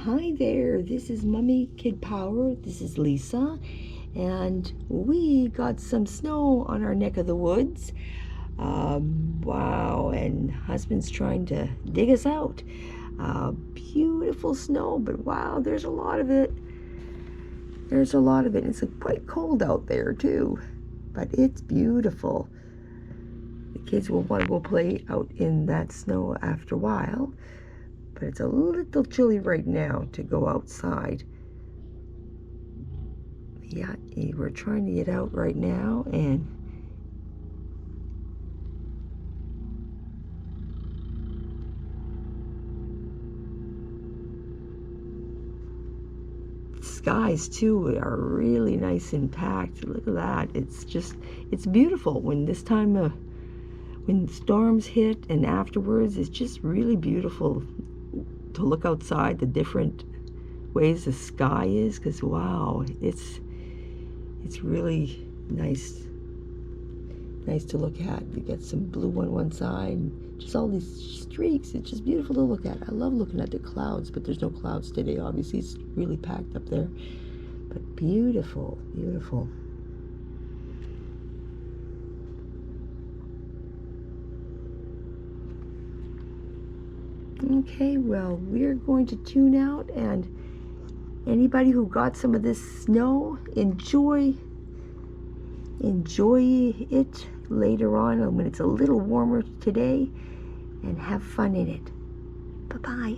Hi there, this is Mummy Kid Power. This is Lisa, and we got some snow on our neck of the woods. Wow, and husband's trying to dig us out. Beautiful snow, but wow, there's a lot of it. There's a lot of it. It's quite cold out there too, but it's beautiful. The kids will want to go play out in that snow after a while. But it's a little chilly right now to go outside. Yeah, we're trying to get out right now, and skies too are really nice and packed. Look at that. It's beautiful when this time when storms hit, and afterwards it's just really beautiful to look outside, the different ways the sky is, because wow, it's really nice to look at. You get some blue on one side, and just all these streaks. It's just beautiful to look at. I love looking at the clouds, but there's no clouds today. Obviously, it's really packed up there, but beautiful, beautiful. Okay, well, we're going to tune out, and anybody who got some of this snow, enjoy it later on when it's a little warmer today, and have fun in it. Bye-bye.